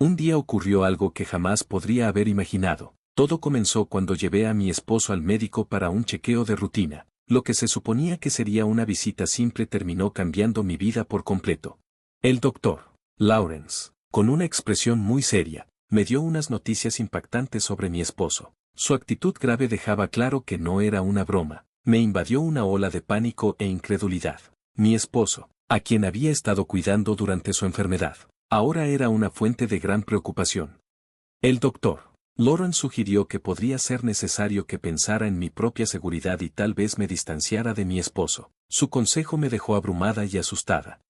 Un día ocurrió algo que jamás podría haber imaginado. Todo comenzó cuando llevé a mi esposo al médico para un chequeo de rutina. Lo que se suponía que sería una visita simple terminó cambiando mi vida por completo. El doctor Lawrence, con una expresión muy seria, me dio unas noticias impactantes sobre mi esposo. Su actitud grave dejaba claro que no era una broma. Me invadió una ola de pánico e incredulidad. Mi esposo, a quien había estado cuidando durante su enfermedad, ahora era una fuente de gran preocupación. El doctor Lawrence sugirió que podría ser necesario que pensara en mi propia seguridad y tal vez me distanciara de mi esposo. Su consejo me dejó abrumada y asustada.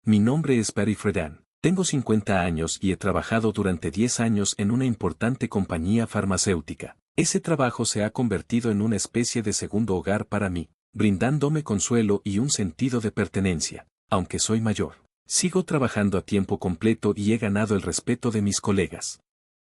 Mi nombre es Barry Friedan, tengo 50 años y he trabajado durante 10 años en una importante compañía farmacéutica. Ese trabajo se ha convertido en una especie de segundo hogar para mí, brindándome consuelo y un sentido de pertenencia. Aunque soy mayor, sigo trabajando a tiempo completo y he ganado el respeto de mis colegas.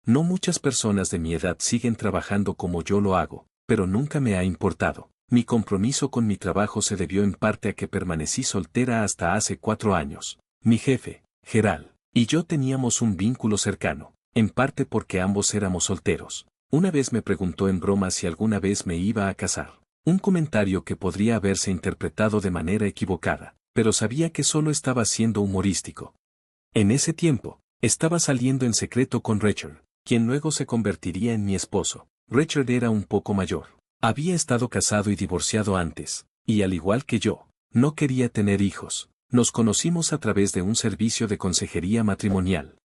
No muchas personas de mi edad siguen trabajando como yo lo hago, pero nunca me ha importado. Mi compromiso con mi trabajo se debió en parte a que permanecí soltera hasta hace 4 años. Mi jefe, Gerald, y yo teníamos un vínculo cercano, en parte porque ambos éramos solteros. Una vez me preguntó en broma si alguna vez me iba a casar. Un comentario que podría haberse interpretado de manera equivocada, pero sabía que solo estaba siendo humorístico. En ese tiempo, estaba saliendo en secreto con Richard, quien luego se convertiría en mi esposo. Richard era un poco mayor. Había estado casado y divorciado antes, y al igual que yo, no quería tener hijos. Nos conocimos a través de un servicio de consejería matrimonial.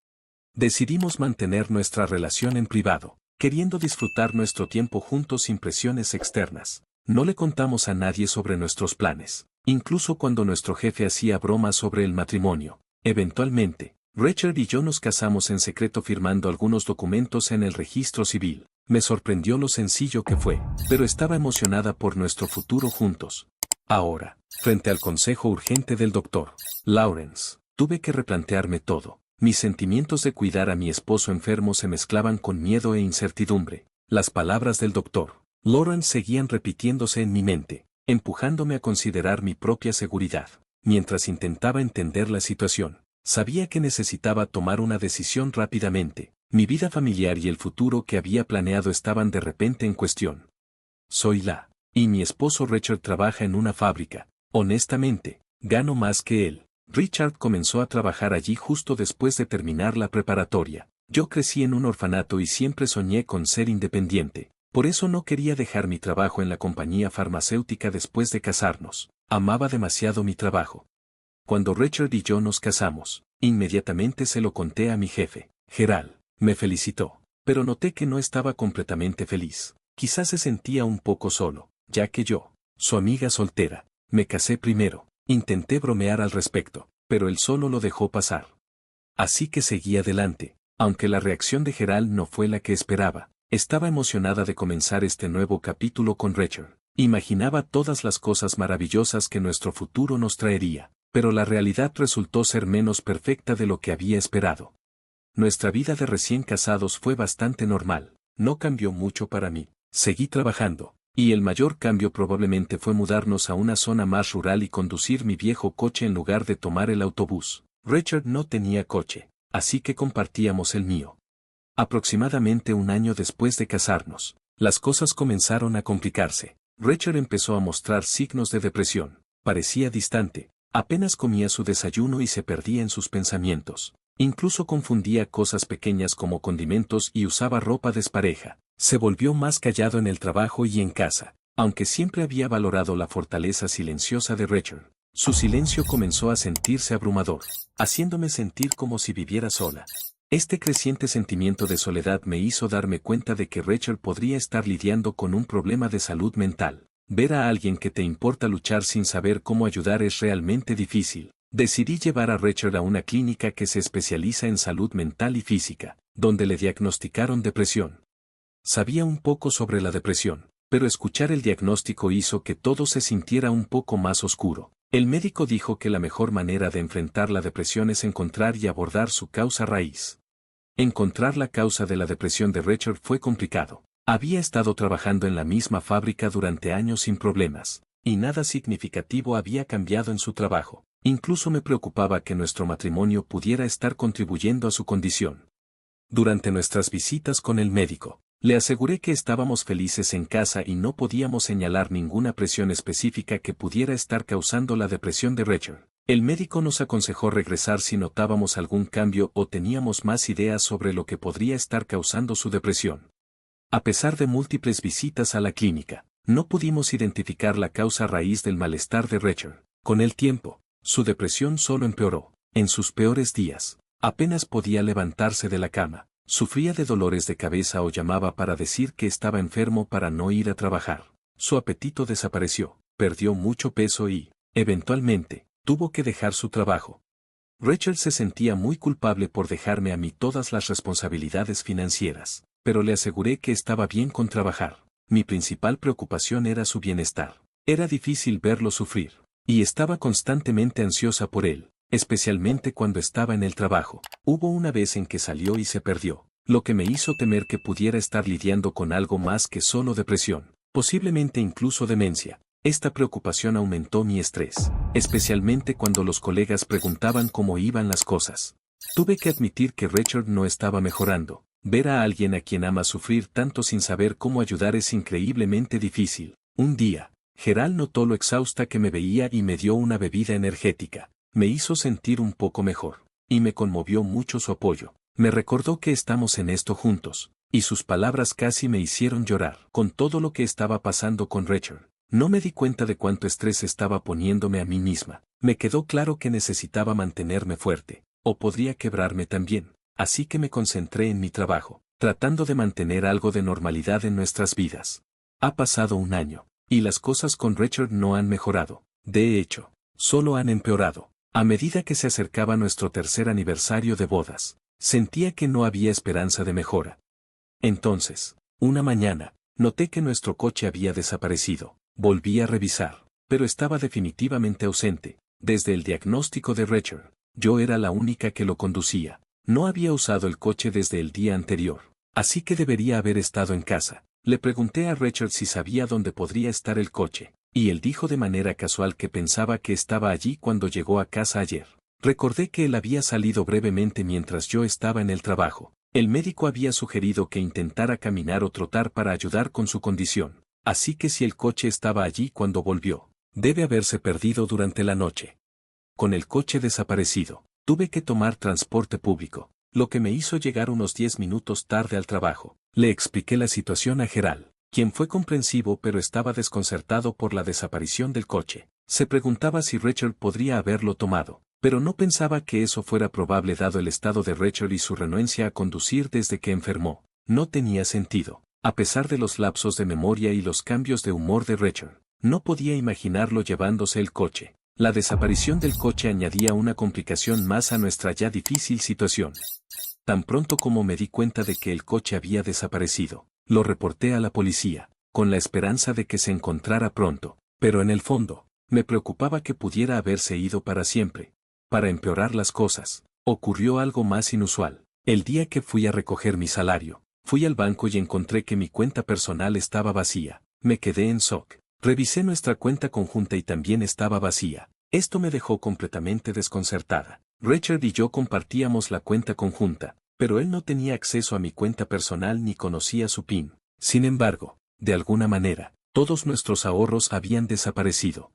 Decidimos mantener nuestra relación en privado, queriendo disfrutar nuestro tiempo juntos sin presiones externas. No le contamos a nadie sobre nuestros planes, incluso cuando nuestro jefe hacía bromas sobre el matrimonio. Eventualmente, Richard y yo nos casamos en secreto firmando algunos documentos en el registro civil. Me sorprendió lo sencillo que fue, pero estaba emocionada por nuestro futuro juntos. Ahora, frente al consejo urgente del doctor Lawrence, tuve que replantearme todo. Mis sentimientos de cuidar a mi esposo enfermo se mezclaban con miedo e incertidumbre. Las palabras del doctor Lawrence seguían repitiéndose en mi mente, empujándome a considerar mi propia seguridad. Mientras intentaba entender la situación, sabía que necesitaba tomar una decisión rápidamente. Mi vida familiar y el futuro que había planeado estaban de repente en cuestión. Y mi esposo Richard trabaja en una fábrica. Honestamente, gano más que él. Richard comenzó a trabajar allí justo después de terminar la preparatoria. Yo crecí en un orfanato y siempre soñé con ser independiente. Por eso no quería dejar mi trabajo en la compañía farmacéutica después de casarnos. Amaba demasiado mi trabajo. Cuando Richard y yo nos casamos, inmediatamente se lo conté a mi jefe, Gerald. Me felicitó, pero noté que no estaba completamente feliz. Quizás se sentía un poco solo, ya que yo, su amiga soltera, me casé primero. Intenté bromear al respecto, pero él solo lo dejó pasar. Así que seguí adelante, aunque la reacción de Gerald no fue la que esperaba. Estaba emocionada de comenzar este nuevo capítulo con Richard. Imaginaba todas las cosas maravillosas que nuestro futuro nos traería, pero la realidad resultó ser menos perfecta de lo que había esperado. Nuestra vida de recién casados fue bastante normal, no cambió mucho para mí. Seguí trabajando, y el mayor cambio probablemente fue mudarnos a una zona más rural y conducir mi viejo coche en lugar de tomar el autobús. Richard no tenía coche, así que compartíamos el mío. Aproximadamente un año después de casarnos, las cosas comenzaron a complicarse. Richard empezó a mostrar signos de depresión, parecía distante, apenas comía su desayuno y se perdía en sus pensamientos. Incluso confundía cosas pequeñas como condimentos y usaba ropa despareja. Se volvió más callado en el trabajo y en casa, aunque siempre había valorado la fortaleza silenciosa de Richard. Su silencio comenzó a sentirse abrumador, haciéndome sentir como si viviera sola. Este creciente sentimiento de soledad me hizo darme cuenta de que Richard podría estar lidiando con un problema de salud mental. Ver a alguien que te importa luchar sin saber cómo ayudar es realmente difícil. Decidí llevar a Richard a una clínica que se especializa en salud mental y física, donde le diagnosticaron depresión. Sabía un poco sobre la depresión, pero escuchar el diagnóstico hizo que todo se sintiera un poco más oscuro. El médico dijo que la mejor manera de enfrentar la depresión es encontrar y abordar su causa raíz. Encontrar la causa de la depresión de Richard fue complicado. Había estado trabajando en la misma fábrica durante años sin problemas, y nada significativo había cambiado en su trabajo. Incluso me preocupaba que nuestro matrimonio pudiera estar contribuyendo a su condición. Durante nuestras visitas con el médico, le aseguré que estábamos felices en casa y no podíamos señalar ninguna presión específica que pudiera estar causando la depresión de Rachel. El médico nos aconsejó regresar si notábamos algún cambio o teníamos más ideas sobre lo que podría estar causando su depresión. A pesar de múltiples visitas a la clínica, no pudimos identificar la causa raíz del malestar de Rachel. Con el tiempo, su depresión solo empeoró. En sus peores días, apenas podía levantarse de la cama, sufría de dolores de cabeza o llamaba para decir que estaba enfermo para no ir a trabajar. Su apetito desapareció, perdió mucho peso y, eventualmente, tuvo que dejar su trabajo. Rachel se sentía muy culpable por dejarme a mí todas las responsabilidades financieras, pero le aseguré que estaba bien con trabajar. Mi principal preocupación era su bienestar. Era difícil verlo sufrir, y estaba constantemente ansiosa por él, especialmente cuando estaba en el trabajo. Hubo una vez en que salió y se perdió, lo que me hizo temer que pudiera estar lidiando con algo más que solo depresión, posiblemente incluso demencia. Esta preocupación aumentó mi estrés, especialmente cuando los colegas preguntaban cómo iban las cosas. Tuve que admitir que Rachel no estaba mejorando. Ver a alguien a quien ama sufrir tanto sin saber cómo ayudar es increíblemente difícil. Un día, Gerald notó lo exhausta que me veía y me dio una bebida energética. Me hizo sentir un poco mejor, y me conmovió mucho su apoyo. Me recordó que estamos en esto juntos, y sus palabras casi me hicieron llorar. Con todo lo que estaba pasando con Rachel, no me di cuenta de cuánto estrés estaba poniéndome a mí misma. Me quedó claro que necesitaba mantenerme fuerte, o podría quebrarme también, así que me concentré en mi trabajo, tratando de mantener algo de normalidad en nuestras vidas. Ha pasado un año, y las cosas con Rachel no han mejorado. De hecho, solo han empeorado. A medida que se acercaba nuestro tercer aniversario de bodas, sentía que no había esperanza de mejora. Entonces, una mañana, noté que nuestro coche había desaparecido. Volví a revisar, pero estaba definitivamente ausente. Desde el diagnóstico de Rachel, yo era la única que lo conducía. No había usado el coche desde el día anterior, así que debería haber estado en casa. Le pregunté a Rachel si sabía dónde podría estar el coche, y él dijo de manera casual que pensaba que estaba allí cuando llegó a casa ayer. Recordé que él había salido brevemente mientras yo estaba en el trabajo. El médico había sugerido que intentara caminar o trotar para ayudar con su condición. Así que si el coche estaba allí cuando volvió, debe haberse perdido durante la noche. Con el coche desaparecido, tuve que tomar transporte público, lo que me hizo llegar unos 10 minutos tarde al trabajo. Le expliqué la situación a Gerald, quien fue comprensivo pero estaba desconcertado por la desaparición del coche. Se preguntaba si Rachel podría haberlo tomado, pero no pensaba que eso fuera probable dado el estado de Rachel y su renuencia a conducir desde que enfermó. No tenía sentido. A pesar de los lapsos de memoria y los cambios de humor de Rachel, no podía imaginarlo llevándose el coche. La desaparición del coche añadía una complicación más a nuestra ya difícil situación. Tan pronto como me di cuenta de que el coche había desaparecido, lo reporté a la policía, con la esperanza de que se encontrara pronto, pero en el fondo, me preocupaba que pudiera haberse ido para siempre. Para empeorar las cosas, ocurrió algo más inusual. El día que fui a recoger mi salario, fui al banco y encontré que mi cuenta personal estaba vacía. Me quedé en shock. Revisé nuestra cuenta conjunta y también estaba vacía. Esto me dejó completamente desconcertada. Rachel y yo compartíamos la cuenta conjunta, pero él no tenía acceso a mi cuenta personal ni conocía su PIN. Sin embargo, de alguna manera, todos nuestros ahorros habían desaparecido.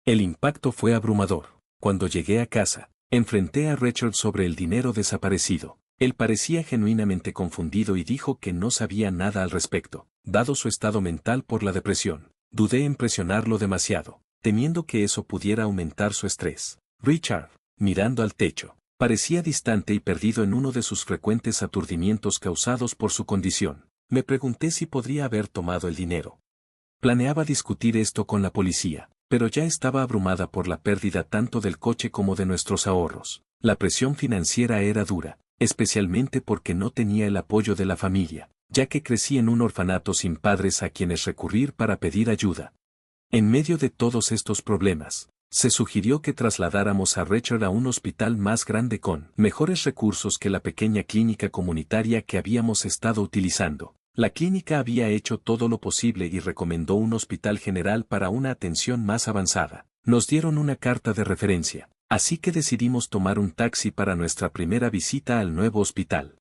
El impacto fue abrumador. Cuando llegué a casa, enfrenté a Rachel sobre el dinero desaparecido. Él parecía genuinamente confundido y dijo que no sabía nada al respecto, dado su estado mental por la depresión. Dudé en presionarlo demasiado, temiendo que eso pudiera aumentar su estrés. Richard, mirando al techo, parecía distante y perdido en uno de sus frecuentes aturdimientos causados por su condición. Me pregunté si podría haber tomado el dinero. Planeaba discutir esto con la policía, pero ya estaba abrumada por la pérdida tanto del coche como de nuestros ahorros. La presión financiera era dura, especialmente porque no tenía el apoyo de la familia, ya que crecí en un orfanato sin padres a quienes recurrir para pedir ayuda. En medio de todos estos problemas, se sugirió que trasladáramos a Rachel a un hospital más grande con mejores recursos que la pequeña clínica comunitaria que habíamos estado utilizando. La clínica había hecho todo lo posible y recomendó un hospital general para una atención más avanzada. Nos dieron una carta de referencia, así que decidimos tomar un taxi para nuestra primera visita al nuevo hospital.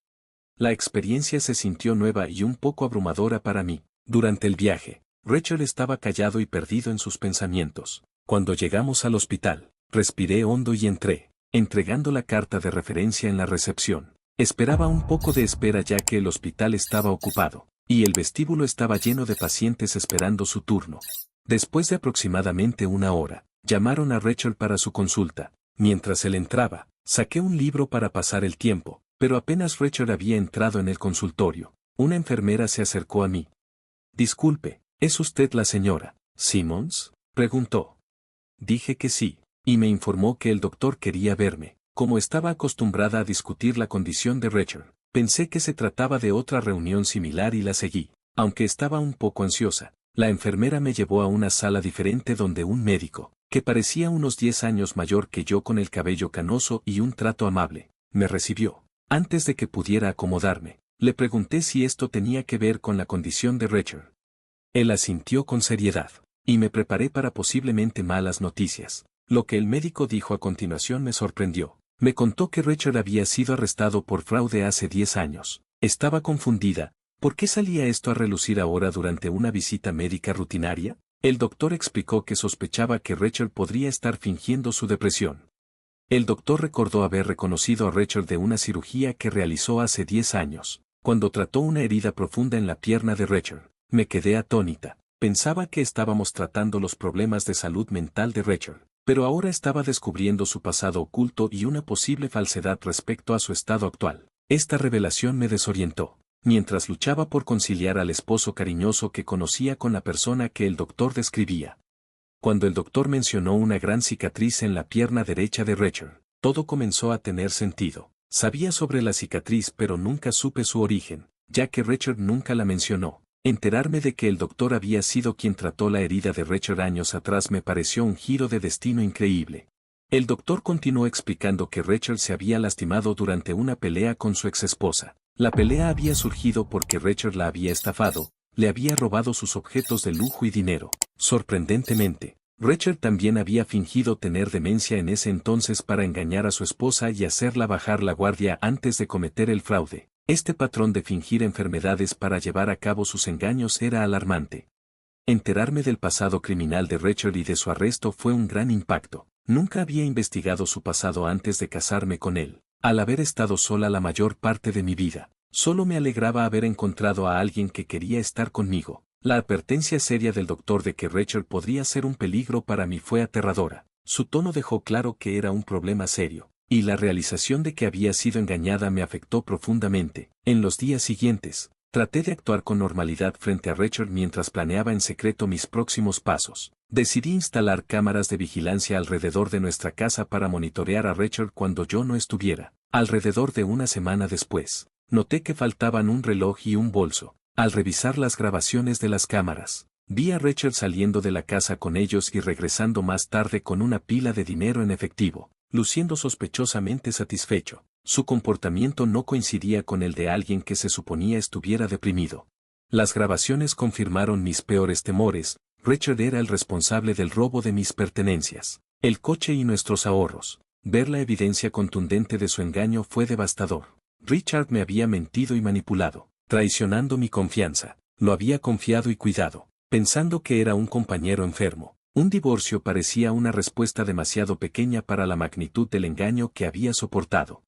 La experiencia se sintió nueva y un poco abrumadora para mí. Durante el viaje, Rachel estaba callado y perdido en sus pensamientos. Cuando llegamos al hospital, respiré hondo y entré, entregando la carta de referencia en la recepción. Esperaba un poco de espera ya que el hospital estaba ocupado, y el vestíbulo estaba lleno de pacientes esperando su turno. Después de aproximadamente una hora, llamaron a Rachel para su consulta. Mientras él entraba, saqué un libro para pasar el tiempo, pero apenas Rachel había entrado en el consultorio, una enfermera se acercó a mí. «Disculpe, ¿es usted la señora Simmons?», preguntó. Dije que sí, y me informó que el doctor quería verme. Como estaba acostumbrada a discutir la condición de Rachel, pensé que se trataba de otra reunión similar y la seguí. Aunque estaba un poco ansiosa, la enfermera me llevó a una sala diferente donde un médico, que parecía unos 10 años mayor que yo con el cabello canoso y un trato amable, me recibió. Antes de que pudiera acomodarme, le pregunté si esto tenía que ver con la condición de Rachel. Él asintió con seriedad, y me preparé para posiblemente malas noticias. Lo que el médico dijo a continuación me sorprendió. Me contó que Rachel había sido arrestado por fraude hace 10 años. Estaba confundida. ¿Por qué salía esto a relucir ahora durante una visita médica rutinaria? El doctor explicó que sospechaba que Rachel podría estar fingiendo su depresión. El doctor recordó haber reconocido a Rachel de una cirugía que realizó hace 10 años, cuando trató una herida profunda en la pierna de Rachel. Me quedé atónita. Pensaba que estábamos tratando los problemas de salud mental de Rachel, pero ahora estaba descubriendo su pasado oculto y una posible falsedad respecto a su estado actual. Esta revelación me desorientó, mientras luchaba por conciliar al esposo cariñoso que conocía con la persona que el doctor describía. Cuando el doctor mencionó una gran cicatriz en la pierna derecha de Rachel, todo comenzó a tener sentido. Sabía sobre la cicatriz pero nunca supe su origen, ya que Rachel nunca la mencionó. Enterarme de que el doctor había sido quien trató la herida de Rachel años atrás me pareció un giro de destino increíble. El doctor continuó explicando que Rachel se había lastimado durante una pelea con su exesposa. La pelea había surgido porque Rachel la había estafado, le había robado sus objetos de lujo y dinero. Sorprendentemente, Rachel también había fingido tener demencia en ese entonces para engañar a su esposa y hacerla bajar la guardia antes de cometer el fraude. Este patrón de fingir enfermedades para llevar a cabo sus engaños era alarmante. Enterarme del pasado criminal de Rachel y de su arresto fue un gran impacto. Nunca había investigado su pasado antes de casarme con él. Al haber estado sola la mayor parte de mi vida, solo me alegraba haber encontrado a alguien que quería estar conmigo. La advertencia seria del doctor de que Rachel podría ser un peligro para mí fue aterradora. Su tono dejó claro que era un problema serio, y la realización de que había sido engañada me afectó profundamente. En los días siguientes, traté de actuar con normalidad frente a Rachel mientras planeaba en secreto mis próximos pasos. Decidí instalar cámaras de vigilancia alrededor de nuestra casa para monitorear a Rachel cuando yo no estuviera. Alrededor de una semana después, noté que faltaban un reloj y un bolso. Al revisar las grabaciones de las cámaras, vi a Rachel saliendo de la casa con ellos y regresando más tarde con una pila de dinero en efectivo, luciendo sospechosamente satisfecho. Su comportamiento no coincidía con el de alguien que se suponía estuviera deprimido. Las grabaciones confirmaron mis peores temores. Rachel era el responsable del robo de mis pertenencias, el coche y nuestros ahorros. Ver la evidencia contundente de su engaño fue devastador. Richard me había mentido y manipulado, traicionando mi confianza. Lo había confiado y cuidado, pensando que era un compañero enfermo. Un divorcio parecía una respuesta demasiado pequeña para la magnitud del engaño que había soportado.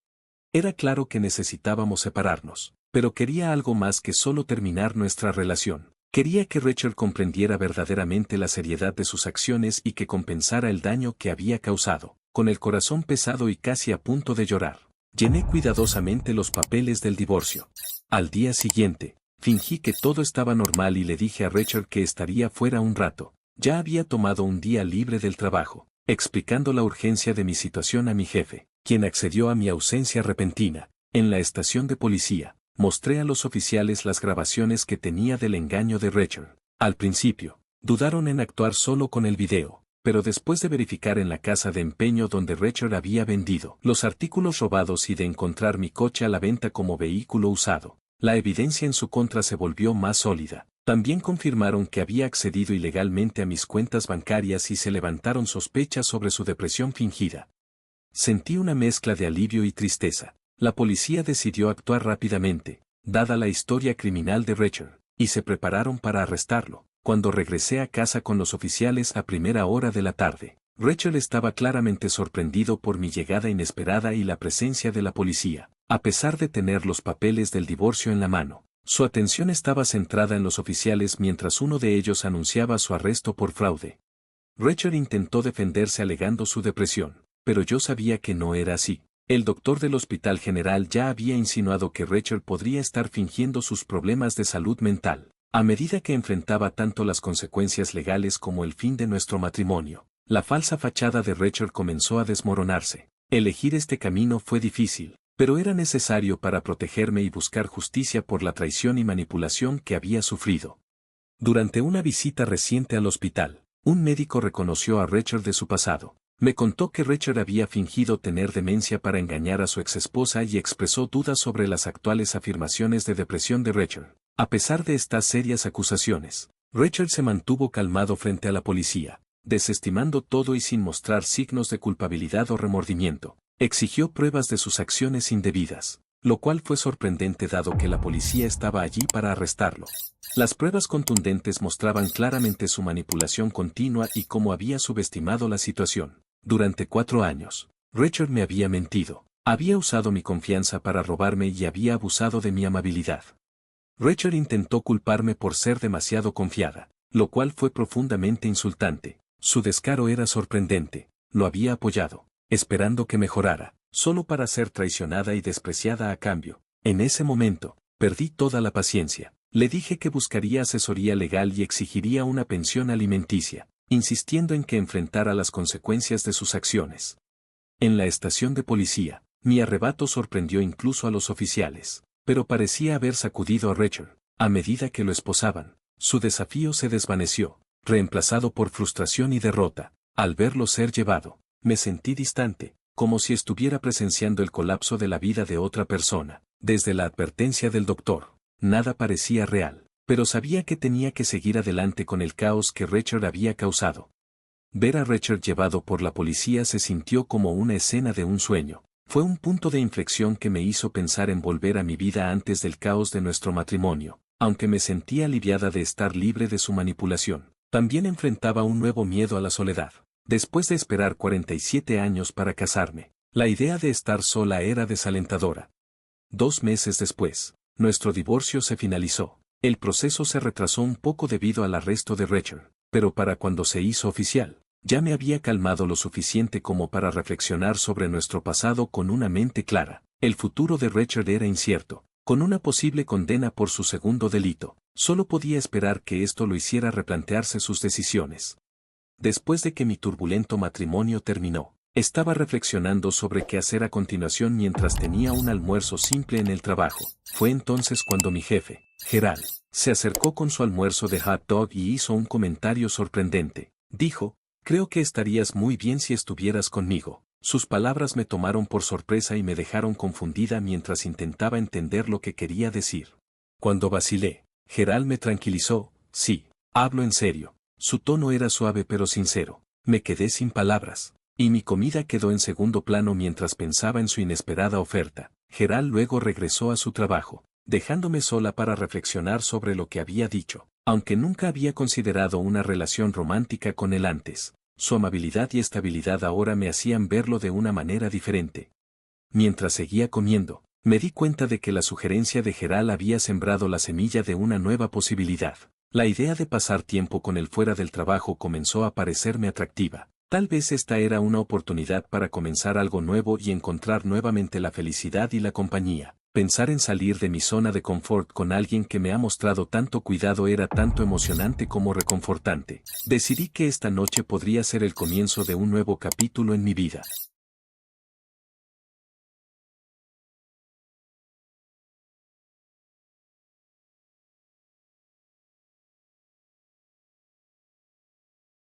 Era claro que necesitábamos separarnos, pero quería algo más que solo terminar nuestra relación. Quería que Rachel comprendiera verdaderamente la seriedad de sus acciones y que compensara el daño que había causado. Con el corazón pesado y casi a punto de llorar, llené cuidadosamente los papeles del divorcio. Al día siguiente, fingí que todo estaba normal y le dije a Rachel que estaría fuera un rato. Ya había tomado un día libre del trabajo, explicando la urgencia de mi situación a mi jefe, quien accedió a mi ausencia repentina. En la estación de policía, mostré a los oficiales las grabaciones que tenía del engaño de Rachel. Al principio, dudaron en actuar solo con el video, pero después de verificar en la casa de empeño donde Rachel había vendido los artículos robados y de encontrar mi coche a la venta como vehículo usado, la evidencia en su contra se volvió más sólida. También confirmaron que había accedido ilegalmente a mis cuentas bancarias y se levantaron sospechas sobre su depresión fingida. Sentí una mezcla de alivio y tristeza. La policía decidió actuar rápidamente, dada la historia criminal de Rachel, y se prepararon para arrestarlo. Cuando regresé a casa con los oficiales a primera hora de la tarde, Rachel estaba claramente sorprendido por mi llegada inesperada y la presencia de la policía. A pesar de tener los papeles del divorcio en la mano, su atención estaba centrada en los oficiales mientras uno de ellos anunciaba su arresto por fraude. Rachel intentó defenderse alegando su depresión, pero yo sabía que no era así. El doctor del Hospital General ya había insinuado que Rachel podría estar fingiendo sus problemas de salud mental. A medida que enfrentaba tanto las consecuencias legales como el fin de nuestro matrimonio, la falsa fachada de Rachel comenzó a desmoronarse. Elegir este camino fue difícil, pero era necesario para protegerme y buscar justicia por la traición y manipulación que había sufrido. Durante una visita reciente al hospital, un médico reconoció a Rachel de su pasado. Me contó que Rachel había fingido tener demencia para engañar a su exesposa y expresó dudas sobre las actuales afirmaciones de depresión de Rachel. A pesar de estas serias acusaciones, Rachel se mantuvo calmado frente a la policía, desestimando todo y sin mostrar signos de culpabilidad o remordimiento. Exigió pruebas de sus acciones indebidas, lo cual fue sorprendente dado que la policía estaba allí para arrestarlo. Las pruebas contundentes mostraban claramente su manipulación continua y cómo había subestimado la situación. Durante 4 años, Rachel me había mentido, había usado mi confianza para robarme y había abusado de mi amabilidad. Rachel intentó culparme por ser demasiado confiada, lo cual fue profundamente insultante. Su descaro era sorprendente, lo había apoyado, esperando que mejorara, solo para ser traicionada y despreciada a cambio. En ese momento, perdí toda la paciencia. Le dije que buscaría asesoría legal y exigiría una pensión alimenticia, insistiendo en que enfrentara las consecuencias de sus acciones. En la estación de policía, mi arrebato sorprendió incluso a los oficiales, pero parecía haber sacudido a Rachel. A medida que lo esposaban, su desafío se desvaneció, reemplazado por frustración y derrota. Al verlo ser llevado, me sentí distante, como si estuviera presenciando el colapso de la vida de otra persona. Desde la advertencia del doctor, nada parecía real, pero sabía que tenía que seguir adelante con el caos que Rachel había causado. Ver a Rachel llevado por la policía se sintió como una escena de un sueño. Fue un punto de inflexión que me hizo pensar en volver a mi vida antes del caos de nuestro matrimonio. Aunque me sentía aliviada de estar libre de su manipulación, también enfrentaba un nuevo miedo a la soledad. Después de esperar 47 años para casarme, la idea de estar sola era desalentadora. 2 meses después, nuestro divorcio se finalizó. El proceso se retrasó un poco debido al arresto de Rachel, pero para cuando se hizo oficial, ya me había calmado lo suficiente como para reflexionar sobre nuestro pasado con una mente clara. El futuro de Rachel era incierto. Con una posible condena por su segundo delito, solo podía esperar que esto lo hiciera replantearse sus decisiones. Después de que mi turbulento matrimonio terminó, estaba reflexionando sobre qué hacer a continuación mientras tenía un almuerzo simple en el trabajo. Fue entonces cuando mi jefe, Gerald, se acercó con su almuerzo de hot dog y hizo un comentario sorprendente. Dijo, «Creo que estarías muy bien si estuvieras conmigo». Sus palabras me tomaron por sorpresa y me dejaron confundida mientras intentaba entender lo que quería decir. Cuando vacilé, Gerald me tranquilizó, «Sí, hablo en serio». Su tono era suave pero sincero. Me quedé sin palabras, y mi comida quedó en segundo plano mientras pensaba en su inesperada oferta. Gerald luego regresó a su trabajo, dejándome sola para reflexionar sobre lo que había dicho. Aunque nunca había considerado una relación romántica con él antes, su amabilidad y estabilidad ahora me hacían verlo de una manera diferente. Mientras seguía comiendo, me di cuenta de que la sugerencia de Gerald había sembrado la semilla de una nueva posibilidad. La idea de pasar tiempo con él fuera del trabajo comenzó a parecerme atractiva. Tal vez esta era una oportunidad para comenzar algo nuevo y encontrar nuevamente la felicidad y la compañía. Pensar en salir de mi zona de confort con alguien que me ha mostrado tanto cuidado era tanto emocionante como reconfortante. Decidí que esta noche podría ser el comienzo de un nuevo capítulo en mi vida.